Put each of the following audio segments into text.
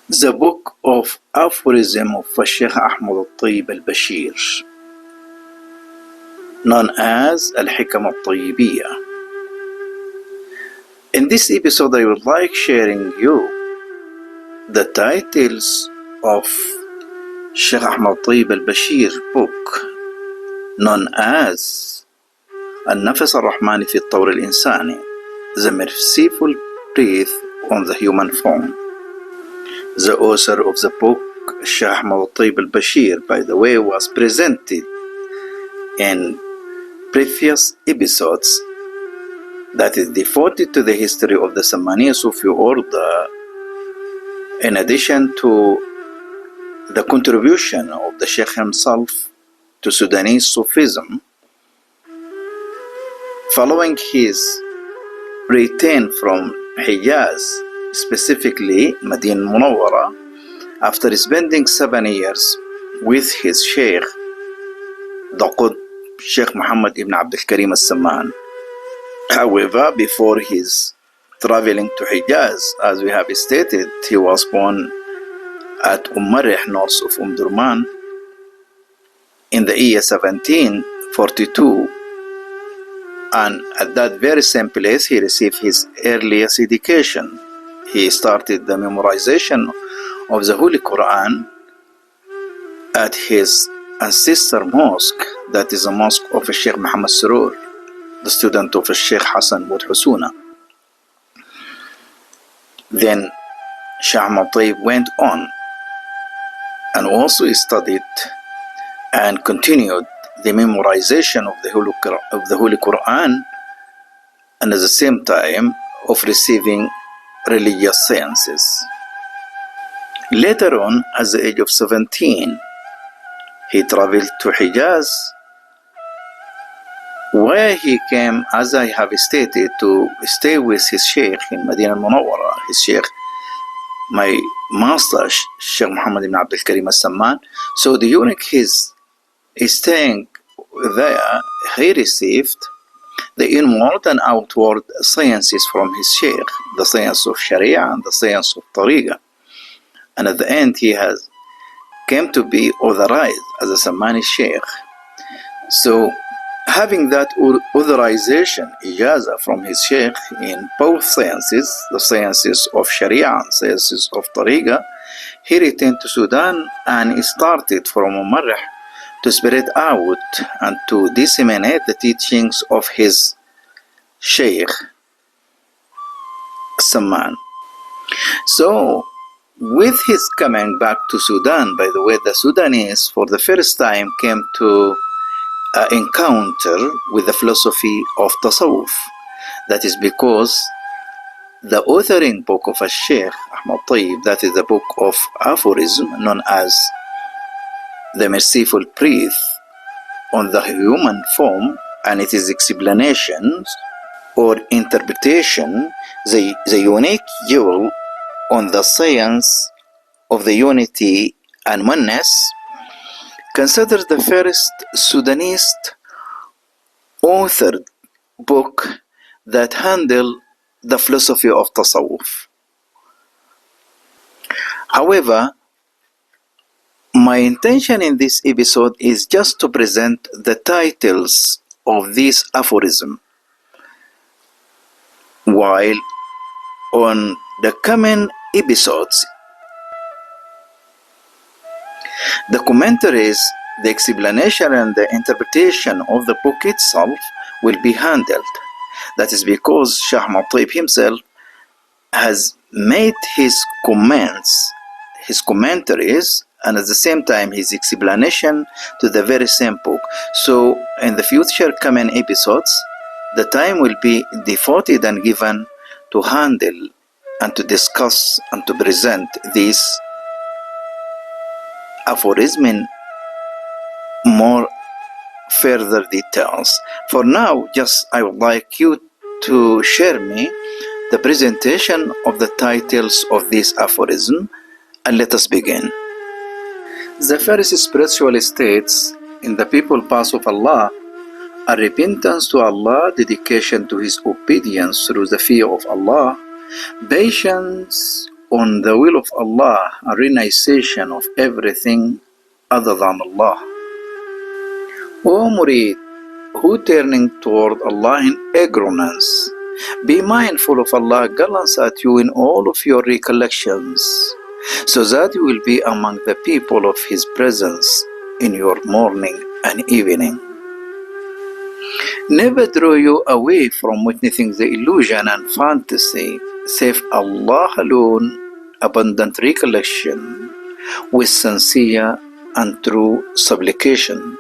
The book of Aphorisms of Sheikh Ahmed al-Tayyib al-Bashir, known as al-Hikam al-Tayyibiyya. In this episode, I would like sharing you the titles of Sheikh Ahmed al-Tayyib al-Bashir book, known as Al-Nafas al-Rahmani fi al-Tawr al-Insani, the merciful breath on the human form. The author of the book, Sheikh Ahmed al-Tayyib al-Bashir, by the way, was presented in previous episodes that is devoted to the history of the Sammaniya Sufi order, in addition to the contribution of the Sheikh himself to Sudanese Sufism, following his return from Hijaz, specifically Madinah Munawwara, after spending 7 years with his Sheikh, the Qutb Sheikh Muhammad ibn Abdul Karim al-Samman. However, before his traveling to Hijaz, as we have stated, he was born at Marih, north of Durman, in the year 1742, and at that very same place he received his earliest education. He started the memorization of the Holy Quran at his ancestor mosque, that is the mosque of Sheikh Muhammad Surur, the student of Sheikh Hassan Bud Husuna. Then Sheikh Ahmed Tayyib went on and also studied and continued the memorization of the Holy Quran, and at the same time of receiving religious sciences. Later on, at the age of 17, he traveled to Hijaz, where he came, as I have stated, to stay with his Sheikh in Madinah Munawwara, his Sheikh, my master, Sheikh Muhammad ibn Abdul Karim al-Samman. So during his staying there, he received the inward and outward sciences from his Sheikh, the science of Sharia and the science of Tariqa. And at the end, he has came to be authorized as a Sammani Sheikh. So, having that authorization, ijaza from his Sheikh in both sciences, the sciences of Sharia and sciences of Tariqa, he returned to Sudan and started from Marih to spread out and to disseminate the teachings of his Sheikh Samman. So, with his coming back to Sudan, by the way, the Sudanese for the first time came to encounter with the philosophy of Tasawwuf. That is because the authoring book of Sheikh Ahmed Tayyib, that is the book of Aphorisms, known as the merciful breath on the human form, and it is explanations or interpretation, the unique jewel on the science of the unity and oneness, considered the first Sudanese authored book that handled the philosophy of Tasawwuf. However, my intention in this episode is just to present the titles of these aphorisms, while on the coming episodes, the commentaries, the explanation and the interpretation of the book itself will be handled. That is because Sheikh Ahmed Tayyib himself has made his comments, his commentaries, and at the same time his explanation to the very same book. So in the future coming episodes, the time will be devoted and given to handle and to discuss and to present these aphorisms in more further details. For now, just I would like you to share me the presentation of the titles of these aphorisms, and let us begin. The first spiritual states in the people path of Allah are repentance to Allah, dedication to His obedience through the fear of Allah, patience on the will of Allah and renunciation of everything other than Allah. O Murid, who turning toward Allah in ignorance, be mindful of Allah glance at you in all of your recollections, so that you will be among the people of His presence in your morning and evening. Never draw you away from witnessing the illusion and fantasy, save Allah alone, abundant recollection, with sincere and true supplication.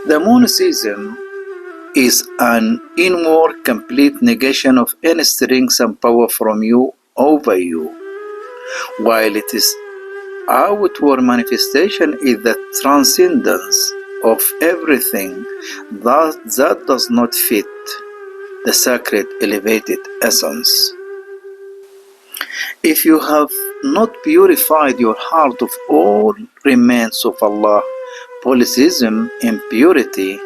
The monotheism is an inward complete negation of any strength and power from you over you, while it is outward manifestation is the transcendence of everything that does not fit the sacred elevated essence. If you have not purified your heart of all remains of Allah, polytheism, impurity,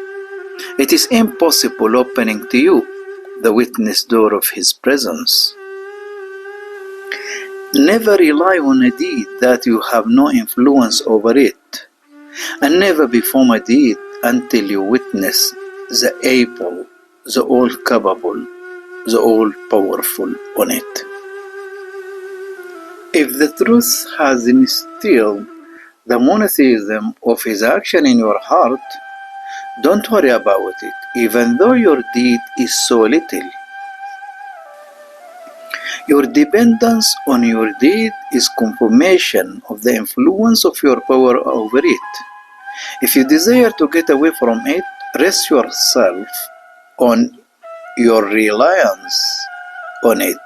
it is impossible opening to you the witness door of His presence. Never rely on a deed that you have no influence over it, and never perform a deed until you witness the able, the all-capable, the all-powerful on it. If the truth has instilled the monotheism of His action in your heart, don't worry about it, even though your deed is so little. Your dependence on your deed is confirmation of the influence of your power over it. If you desire to get away from it, rest yourself on your reliance on it.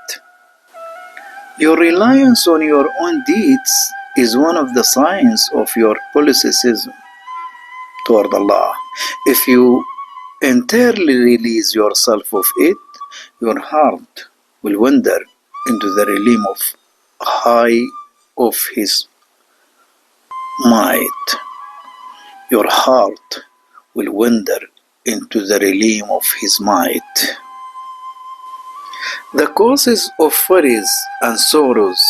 Your reliance on your own deeds is one of the signs of your polytheism toward Allah. If you entirely release yourself of it, your heart will wander into the realm of high of His might. Your heart will wander into the realm of His might. The causes of worries and sorrows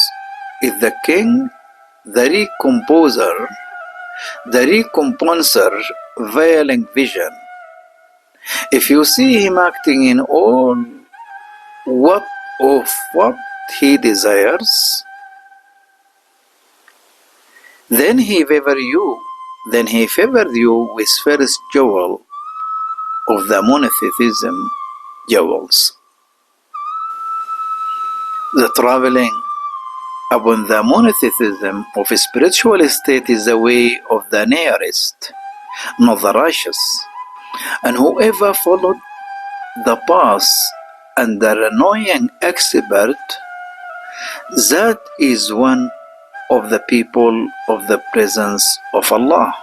is the king, the recomposer, veiling vision. If you see him acting in all what he desires, then he favored you with first jewel of the monotheism jewels. The traveling upon the monotheism of a spiritual state is the way of the nearest, not the righteous. And whoever followed the path under annoying expert, that is one of the people of the presence of Allah.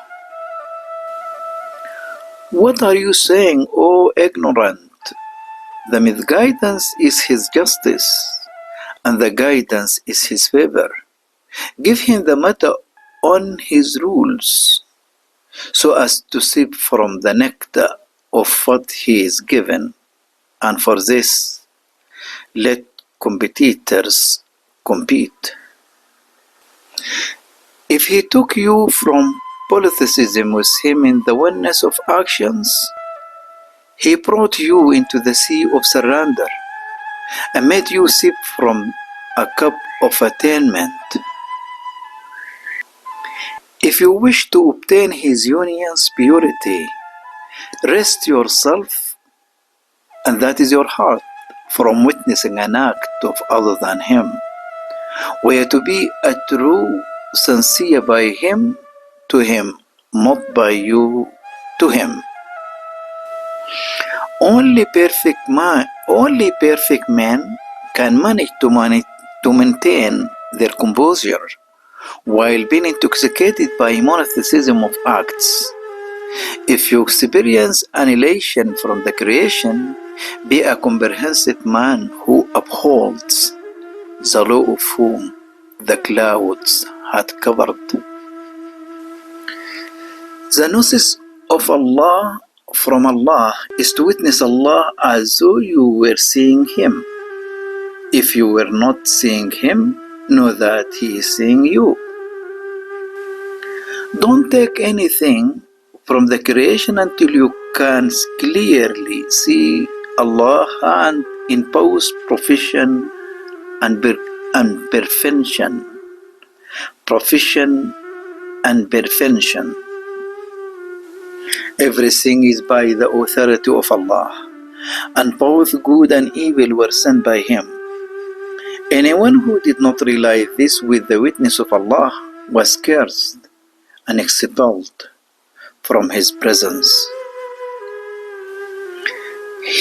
What are you saying, O ignorant? The misguidance is His justice, and the guidance is His favor. Give Him the matter on His rules, so as to sip from the nectar of what He is given, and for this, let competitors compete. If He took you from polytheism with Him in the oneness of actions, He brought you into the sea of surrender and made you sip from a cup of attainment. If you wish to obtain His union's purity, rest yourself, and that is your heart, from witnessing an act of other than Him. We are to be a true sincere by Him to Him, not by you to Him. Only perfect men can manage to maintain their composure while being intoxicated by monotheism of acts. If you experience annihilation from the creation, be a comprehensive man who upholds the law of whom the clouds had covered. The gnosis of Allah from Allah is to witness Allah as though you were seeing Him. If you were not seeing Him, know that He is seeing you. Don't take anything from the creation until you can clearly see Allah and in both provision and perfection. Provision and perfection. Everything is by the authority of Allah, and both good and evil were sent by Him. Anyone who did not realize this with the witness of Allah was cursed and expelled from His presence.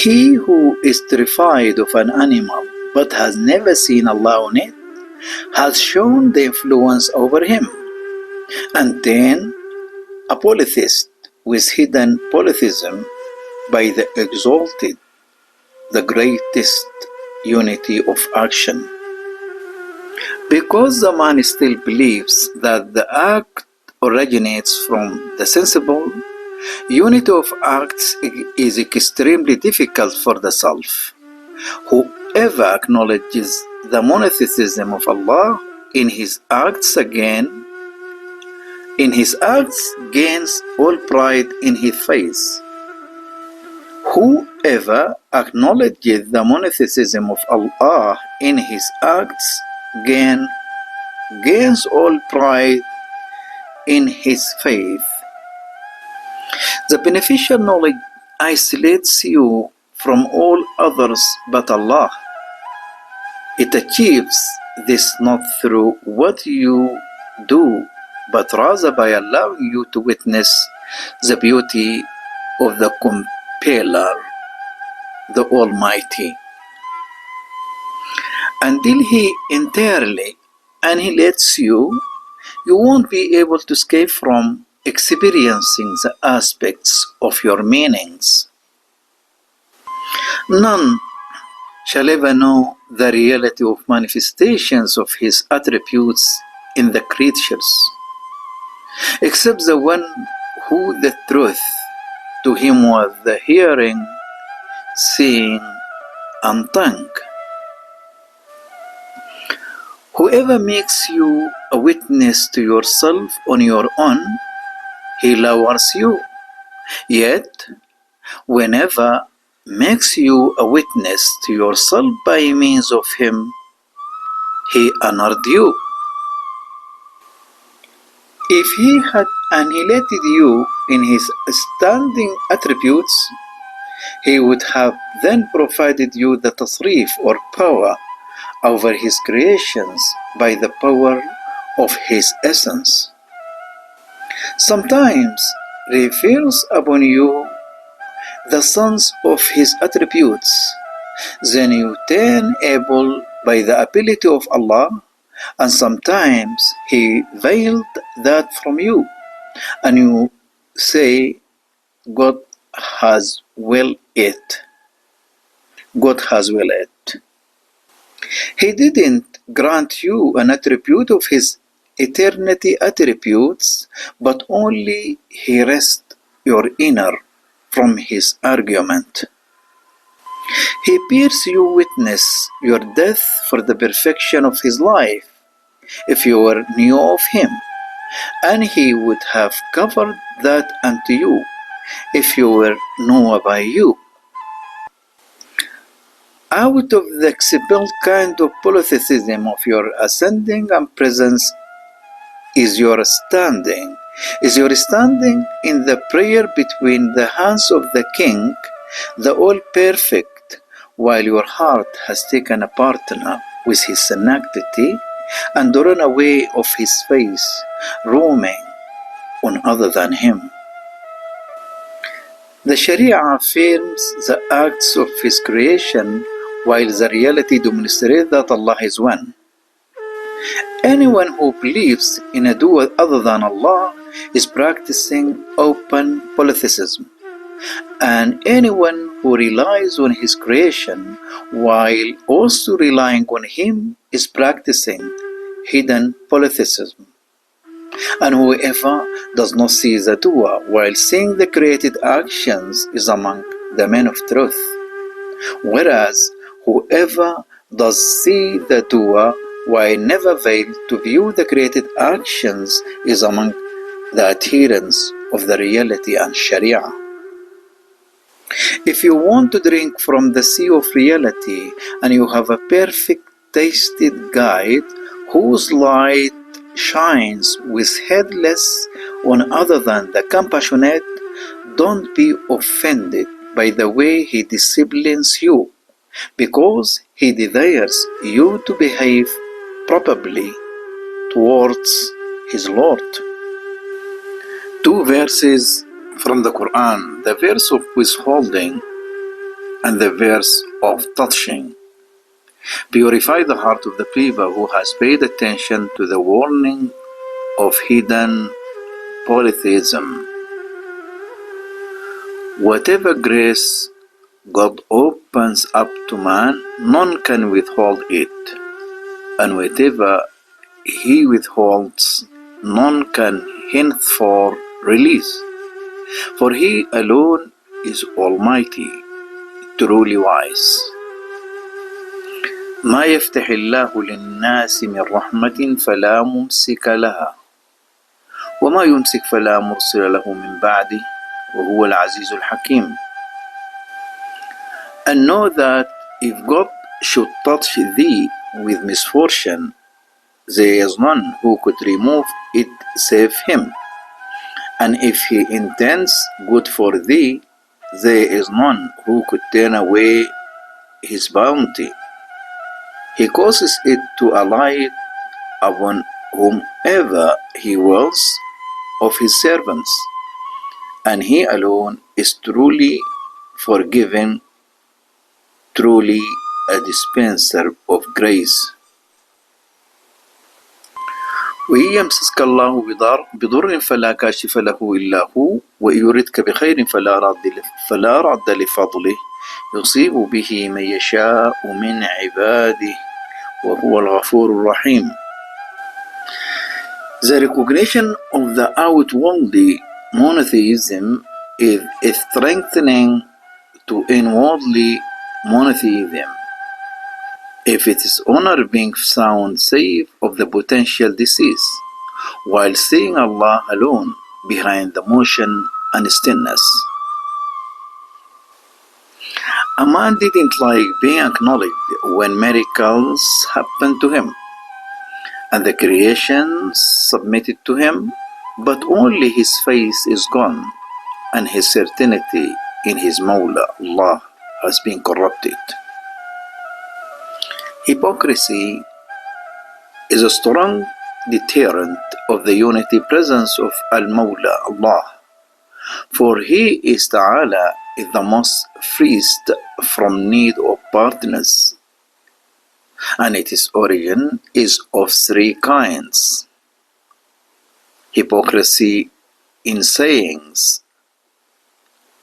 He who is terrified of an animal but has never seen Allah on it has shown the influence over him. And then a polytheist with hidden polytheism by the exalted, the greatest unity of action. Because the man still believes that the act originates from the sensible, unity of acts is extremely difficult for the self. Whoever acknowledges the monotheism of Allah in his acts gains all pride in his face. Whoever acknowledges the monotheism of Allah in his acts gains all pride in his faith. The beneficial knowledge isolates you from all others but Allah. It achieves this not through what you do, but rather by allowing you to witness the beauty of the Compiler, the Almighty. Until He entirely annihilates you, you won't be able to escape from experiencing the aspects of your meanings. None shall ever know the reality of manifestations of His attributes in the creatures, except the one who the truth to him was the hearing, seeing, and tongue. Whoever makes you a witness to yourself on your own, he lowers you. Yet, whenever makes you a witness to yourself by means of him, he honored you. If he had annihilated you in his standing attributes, he would have then provided you the tasrif or power over his creations by the power of his essence. Sometimes reveals upon you the sons of his attributes, then you turn able by the ability of Allah, and sometimes he veiled that from you, and you say, God has willed it. God has willed it. He didn't grant you an attribute of his eternity attributes, but only he wrest your inner from his argument. He bears you witness your death for the perfection of his life, if you were new of him, and he would have covered that unto you, if you were known by you. Out of the expelled kind of polytheism of your ascending and presence is your standing in the prayer between the hands of the King, the all-perfect, while your heart has taken a partner with his sanctity and run away of his face, roaming on other than him. The Sharia affirms the acts of his creation, while the reality demonstrates that Allah is one. Anyone who believes in a dual other than Allah is practicing open polytheism, and anyone who relies on his creation while also relying on him is practicing hidden polytheism. And whoever does not see the dua while seeing the created actions is among the men of truth, whereas whoever does see the dua while never fail to view the created actions is among the adherents of the reality and Sharia. If you want to drink from the sea of reality and you have a perfect tasted guide whose light shines with headless on other than the compassionate, don't be offended by the way he disciplines you, because he desires you to behave properly towards his Lord. Two verses from the Quran, the verse of withholding and the verse of touching, purify the heart of the believer who has paid attention to the warning of hidden polytheism. Whatever grace God opens up to man, none can withhold it, and whatever he withholds, none can henceforth release. For he alone is almighty, truly wise. ما يفتح الله للناس من رحمة فلا ممسك لها وما يمسك فلا مرسل له من بعده وهو العزيز الحكيم. And know that if God should touch thee with misfortune, there is none who could remove it save him. And if he intends good for thee, there is none who could turn away his bounty. He causes it to alight upon whomever he wills of his servants, and he alone is truly forgiving, truly a dispenser of grace. وإن يمسسك الله بضر فلا كاشف له إلا هو وإن يردك بخير فلا رد لفضله يصيب به من يشاء من عباده وهو الغفور الرحيم. The recognition of the outwardly monotheism is strengthening to inwardly monotheism. If it is honor being found safe of the potential disease, while seeing Allah alone behind the motion and stillness. A man didn't like being acknowledged when miracles happened to him, and the creation submitted to him, but only his faith is gone, and his certainty in his Mawla, Allah, has been corrupted. Hypocrisy is a strong deterrent of the unity presence of Al-Mawla, Allah, for He is Ta'ala is the most freest from need of partners, and its origin is of three kinds: hypocrisy in sayings,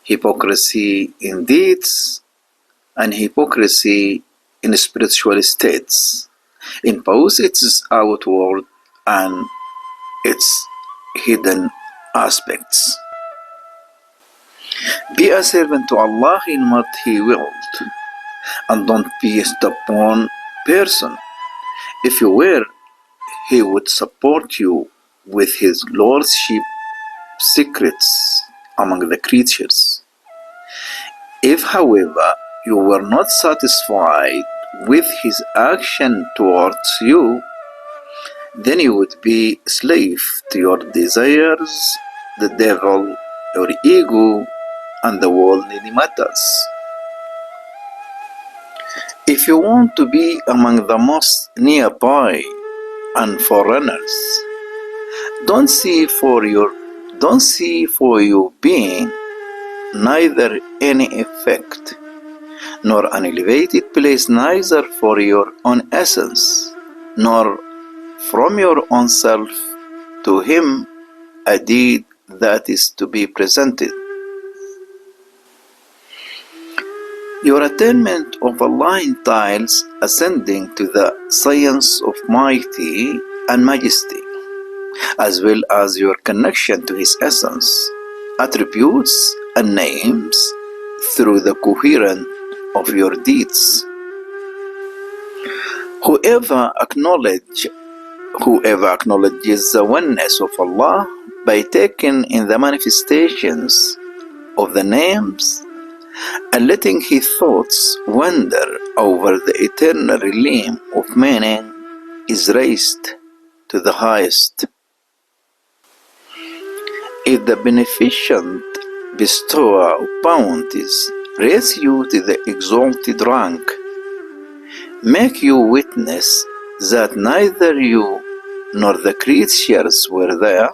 hypocrisy in deeds, and hypocrisy in spiritual states, in both its outward and its hidden aspects. Be a servant to Allah in what He willed, and don't be a stubborn person. If you were, He would support you with His lordship secrets among the creatures. If, however, you were not satisfied with His action towards you, then you would be slave to your desires, the devil, your ego, and the worldly matters. If you want to be among the most nearby and foreigners, don't see for your being neither any effect nor an elevated place, neither for your own essence nor from your own self to Him a deed that is to be presented. Your attainment of Allah entails ascending to the science of mighty and majesty, as well as your connection to His essence, attributes, and names through the coherence of your deeds. Whoever acknowledges the oneness of Allah by taking in the manifestations of the names and letting his thoughts wander over the eternal realm of meaning is raised to the highest. If the beneficent bestower of bounties raise you to the exalted rank, make you witness that neither you nor the creatures were there.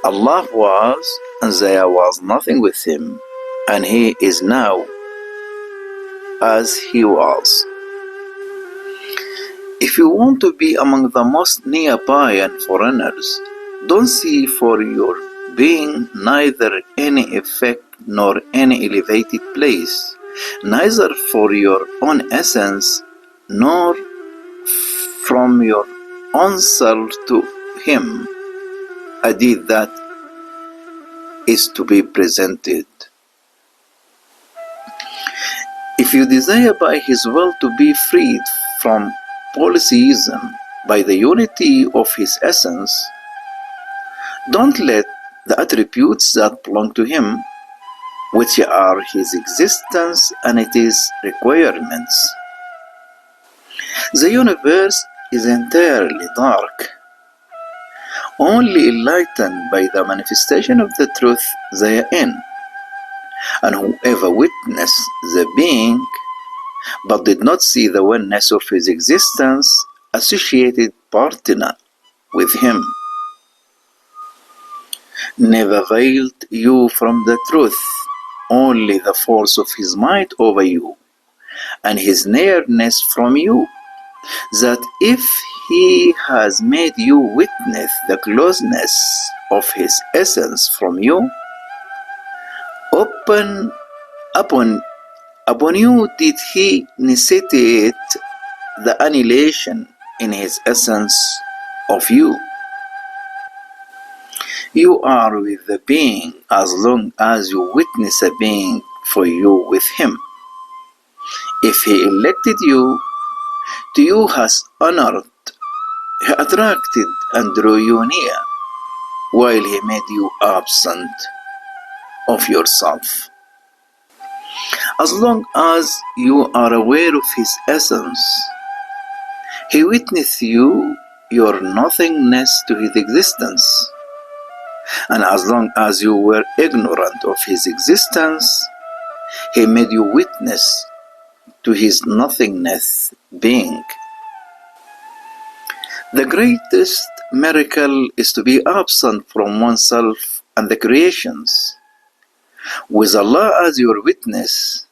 Allah was, and there was nothing with him, and he is now as he was. If you want to be among the most nearby and foreigners, don't see for your being neither any effect nor any elevated place, neither for your own essence nor from your own self to him a deed that is to be presented. If you desire by his will to be freed from polytheism by the unity of his essence, don't let the attributes that belong to him, which are his existence and its requirements. The universe is entirely dark, only enlightened by the manifestation of the truth therein. And whoever witnessed the being, but did not see the oneness of his existence, associated partner with him, never veiled you from the truth, only the force of his might over you, and his nearness from you, that if he has made you witness the closeness of his essence from you, upon you did he necessitate the annihilation in his essence of you. You are with the being as long as you witness a being for you with him. If he elected you, to you has honored, he attracted and drew you near, while he made you absent of yourself. As long as you are aware of his essence, he witnessed you, your nothingness to his existence. And as long as you were ignorant of his existence, he made you witness to his nothingness being. The greatest miracle is to be absent from oneself and the creations, with Allah as your witness.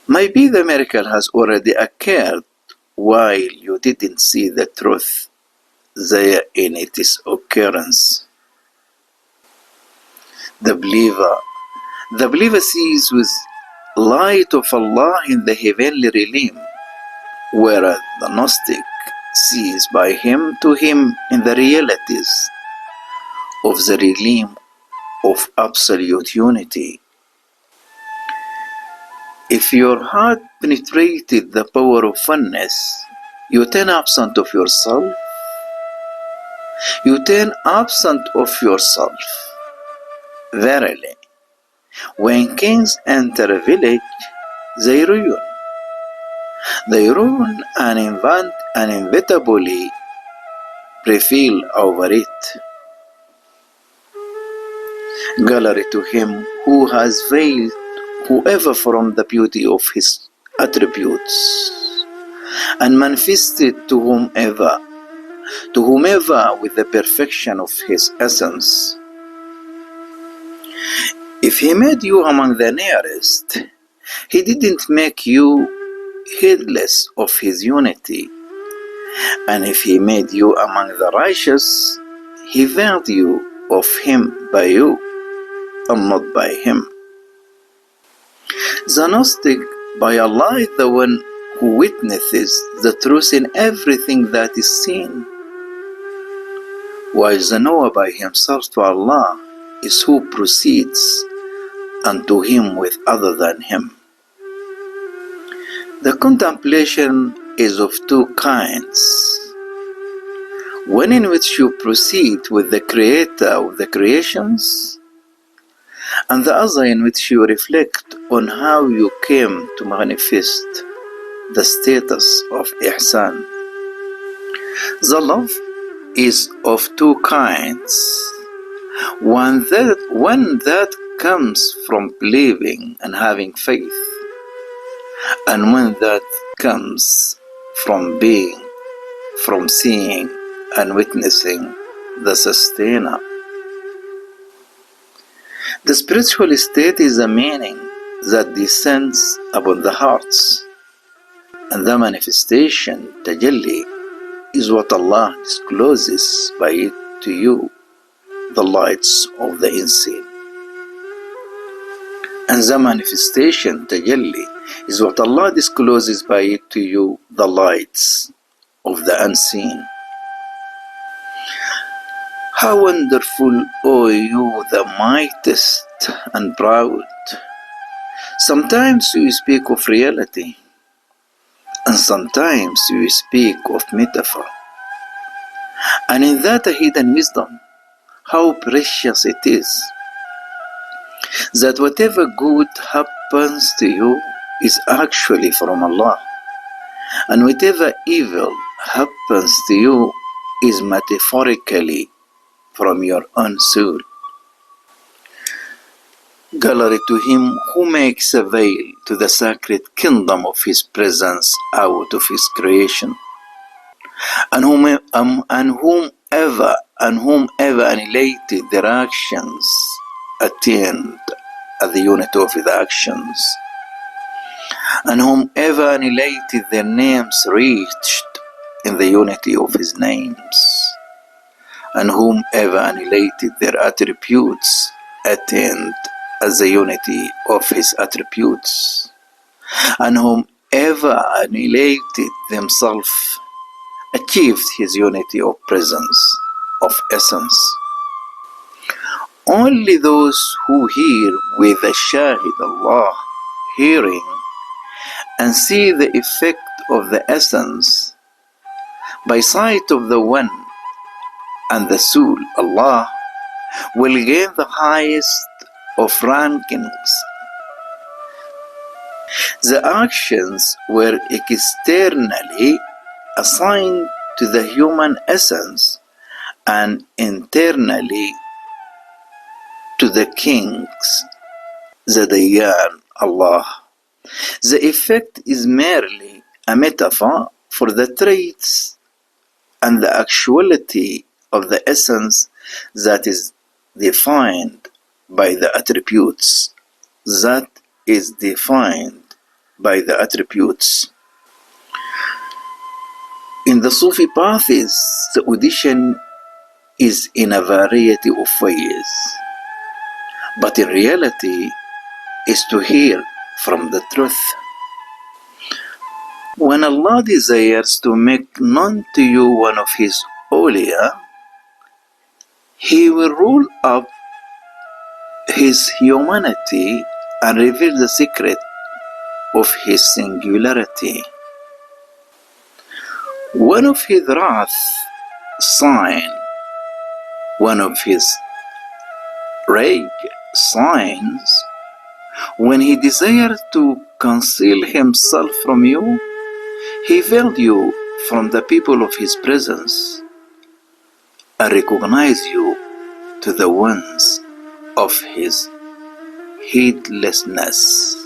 Maybe the miracle has already occurred while you didn't see the truth there in its occurrence. The believer sees with light of Allah in the heavenly realm, whereas the Gnostic sees by him to him in the realities of the realm of absolute unity. If your heart penetrated the power of oneness, you turn absent of yourself. You turn absent of yourself. Verily, when kings enter a village, they ruin and inevitably prevail over it. Glory to him who has veiled whoever from the beauty of his attributes, and manifested to whomever with the perfection of his essence. If he made you among the nearest, he didn't make you heedless of his unity. And if he made you among the righteous, he veiled you of him by you, and not by him. The Gnostic, by Allah, is the one who witnesses the truth in everything that is seen, while the knower by himself to Allah is who proceeds unto him with other than him. The contemplation is of two kinds. One in which you proceed with the creator of the creations, and the other in which you reflect on how you came to manifest the status of ihsan. The love is of two kinds. One that comes from believing and having faith, and one that comes from being, from seeing and witnessing the sustainer. The spiritual state is a meaning that descends upon the hearts, and the manifestation, tajalli, is what Allah discloses by it to you, the lights of the unseen. And the manifestation, tajalli, is what Allah discloses by it to you, the lights of the unseen. How wonderful, O you, the mightiest and proud! Sometimes you speak of reality, and sometimes you speak of metaphor. And in that a hidden wisdom, how precious it is that whatever good happens to you is actually from Allah, and whatever evil happens to you is metaphorically from your own soul. Glory to him who makes a veil to the sacred kingdom of his presence out of his creation, and whomever annihilated their actions attained at the unity of his actions, and whomever annihilated their names reached in the unity of his names, and whomever annihilated their attributes attained as the unity of his attributes, and whomever annihilated themselves achieved his unity of presence, of essence. Only those who hear with the Shahid Allah, hearing, and see the effect of the essence by sight of the One and the Soul, Allah, will gain the highest of rankings. The actions were externally assigned to the human essence and internally to the kings, the Dayan, Allah. The effect is merely a metaphor for the traits and the actuality of the essence that is defined by the attributes. That is defined by the attributes. In the Sufi paths, the audition is in a variety of ways, but in reality is to hear from the truth. When Allah desires to make known to you one of His awliya, He will roll up His humanity and reveal the secret of His singularity. One of His wrath sign, one of His rage signs, when He desired to conceal Himself from you, He veiled you from the people of His presence and recognized you to the ones of His heedlessness.